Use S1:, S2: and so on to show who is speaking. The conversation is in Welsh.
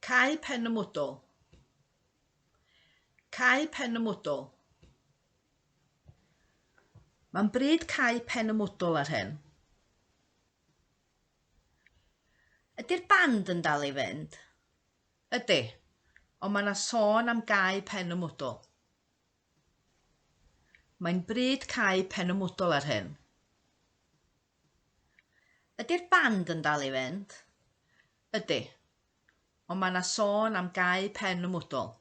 S1: Cau pen y mwdl. Cau pen y mwdl. Mae'n bryd cau pen y mwdl ar hyn. Ydy'r band yn dal i fynd? Ydy, ond mae yna sôn am gau pen y mwdl. Mae'n bryd cau pen y mwdl ar hyn. Ydy'r band yn dal i fynd? Ydy, ond mae yna sôn am gau pen y mwdl.